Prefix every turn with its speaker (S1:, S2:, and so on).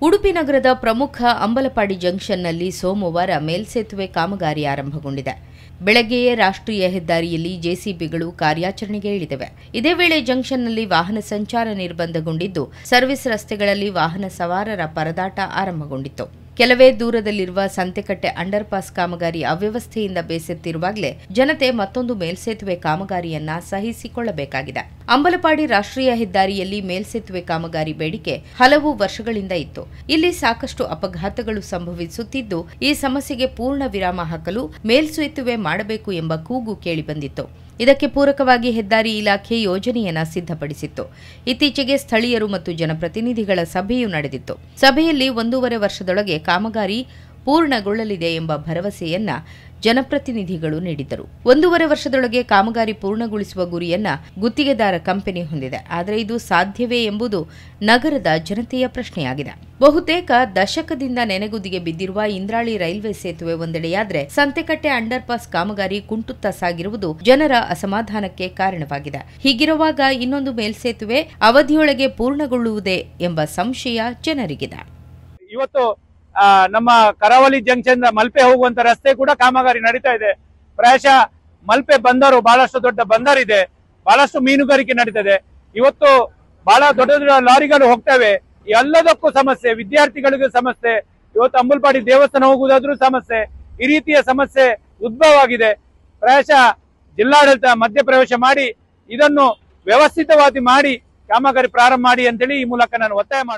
S1: ಉಡುಪಿ ನಗರದ ಪ್ರಮುಖ ಅಂಬಲಪಾಡಿ ಜಂಕ್ಷನ್ನಲ್ಲಿ ಸೋಮವಾರ ಮೇಲ್ಸೇತುವೆ ಕಾಮಗಾರಿ ಆರಂಭಗೊಂಡಿದೆ. ಬೆಳಗ್ಗೆಯೇ ರಾಷ್ಟ್ರೀಯ ಹೆದ್ದಾರಿಯಲ್ಲಿ ಜೆಸಿಬಿಗಳು ಕಾರ್ಯಾಚರಣೆಗೆ ಇಳಿದಿವೆ. ಇದೇ ವೇಳೆ ಜಂಕ್ಷನ್ನಲ್ಲಿ ವಾಹನ ಸಂಚಾರ ನಿರ್ಬಂಧಗೊಂಡಿದ್ದು, ಸರ್ವಿಸ್ ರಸ್ತೆಗಳಲ್ಲಿ ವಾಹನ ಸವಾರರ ಪರದಾಟ ಆರಂಭಗೊಂಡಿತ್ತು. ಕೆಲವೇ ದೂರದಲ್ಲಿರುವ ಸಂತೆಕಟ್ಟೆ ಅಂಡರ್ ಪಾಸ್ ಕಾಮಗಾರಿ ಅವ್ಯವಸ್ಥೆಯಿಂದ ಬೇಸತ್ತಿರುವಾಗಲೇ ಜನತೆ ಮತ್ತೊಂದು ಮೇಲ್ಸೇತುವೆ ಕಾಮಗಾರಿಯನ್ನ ಸಹಿಸಿಕೊಳ್ಳಬೇಕಾಗಿದೆ. ಅಂಬಲಪಾಡಿ ರಾಷ್ಟ್ರೀಯ ಹೆದ್ದಾರಿಯಲ್ಲಿ ಮೇಲ್ಸೇತುವೆ ಕಾಮಗಾರಿ ಬೇಡಿಕೆ ಹಲವು ವರ್ಷಗಳಿಂದ ಇತ್ತು. ಇಲ್ಲಿ ಸಾಕಷ್ಟು ಅಪಘಾತಗಳು ಸಂಭವಿಸುತ್ತಿದ್ದು, ಈ ಸಮಸ್ಯೆಗೆ ಪೂರ್ಣ ವಿರಾಮ ಹಾಕಲು ಮೇಲ್ಸೇತುವೆ ಮಾಡಬೇಕು ಎಂಬ ಕೂಗು ಕೇಳಿಬಂದಿತ್ತು. ಇದಕ್ಕೆ ಪೂರಕವಾಗಿ ಹೆದ್ದಾರಿ ಇಲಾಖೆ ಯೋಜನೆಯನ್ನ ಸಿದ್ಧಪಡಿಸಿತ್ತು. ಇತ್ತೀಚೆಗೆ ಸ್ಥಳೀಯರು ಮತ್ತು ಜನಪ್ರತಿನಿಧಿಗಳ ಸಭೆಯೂ ನಡೆದಿತ್ತು. ಸಭೆಯಲ್ಲಿ 1.5 ವರ್ಷದೊಳಗೆ ಕಾಮಗಾರಿ ಪೂರ್ಣಗೊಳ್ಳಲಿದೆ ಎಂಬ ಭರವಸೆಯನ್ನ ಜನಪ್ರತಿನಿಧಿಗಳು ನೀಡಿದ್ದರು. 1.5 ವರ್ಷದೊಳಗೆ ಕಾಮಗಾರಿ ಪೂರ್ಣಗೊಳಿಸುವ ಗುರಿಯನ್ನ ಗುತ್ತಿಗೆದಾರ ಕಂಪನಿ ಹೊಂದಿದೆ. ಆದರೆ ಇದು ಸಾಧ್ಯವೇ ಎಂಬುದು ನಗರದ ಜನತೆಯ ಪ್ರಶ್ನೆಯಾಗಿದೆ. ಬಹುತೇಕ ದಶಕದಿಂದ ನೆನೆಗುದಿಗೆ ಬಿದ್ದಿರುವ ಇಂದ್ರಾಳಿ ರೈಲ್ವೆ ಸೇತುವೆ ಒಂದೆಡೆಯಾದರೆ, ಸಂತೆಕಟ್ಟೆ ಅಂಡರ್ ಪಾಸ್ ಕಾಮಗಾರಿ ಕುಂಟುತ್ತಾ ಸಾಗಿರುವುದು ಜನರ ಅಸಮಾಧಾನಕ್ಕೆ ಕಾರಣವಾಗಿದೆ. ಹೀಗಿರುವಾಗ ಇನ್ನೊಂದು ಮೇಲ್ಸೇತುವೆ ಅವಧಿಯೊಳಗೆ ಪೂರ್ಣಗೊಳ್ಳುವುದೇ ಎಂಬ ಸಂಶಯ ಜನರಿಗಿದೆ.
S2: ಇವತ್ತು ನಮ್ಮ ಕರಾವಳಿ ಜಂಕ್ಷನ್ ಮಲ್ಪೆ ಹೋಗುವಂತ ರಸ್ತೆ ಕೂಡ ಕಾಮಗಾರಿ ನಡೀತಾ ಇದೆ. ಪ್ರಾಯಶಃ ಮಲ್ಪೆ ಬಂದರು ಬಹಳಷ್ಟು ದೊಡ್ಡ ಬಂದರ್ ಇದೆ, ಬಹಳಷ್ಟು ಮೀನುಗಾರಿಕೆ ನಡೀತದೆ. ಇವತ್ತು ಬಹಳ ದೊಡ್ಡ ದೊಡ್ಡ ಲಾರಿಗಳು ಹೋಗ್ತವೆ. ಎಲ್ಲದಕ್ಕೂ ಸಮಸ್ಯೆ, ವಿದ್ಯಾರ್ಥಿಗಳಿಗೂ ಸಮಸ್ಯೆ, ಇವತ್ತು ಅಂಬಲಪಾಡಿ ದೇವಸ್ಥಾನ ಹೋಗುವುದಾದ್ರೂ ಸಮಸ್ಯೆ. ಈ ರೀತಿಯ ಸಮಸ್ಯೆ ಉದ್ಭವ ಆಗಿದೆ. ಪ್ರಾಯಶಃ ಜಿಲ್ಲಾಡಳಿತ ಮಧ್ಯಪ್ರವೇಶ ಮಾಡಿ ಇದನ್ನು ವ್ಯವಸ್ಥಿತವಾಗಿ ಮಾಡಿ ಕಾಮಗಾರಿ ಪ್ರಾರಂಭ ಮಾಡಿ ಅಂತೇಳಿ ಈ ಮೂಲಕ ನಾನು ಒತ್ತಾಯ ಮಾಡ್ತೀನಿ.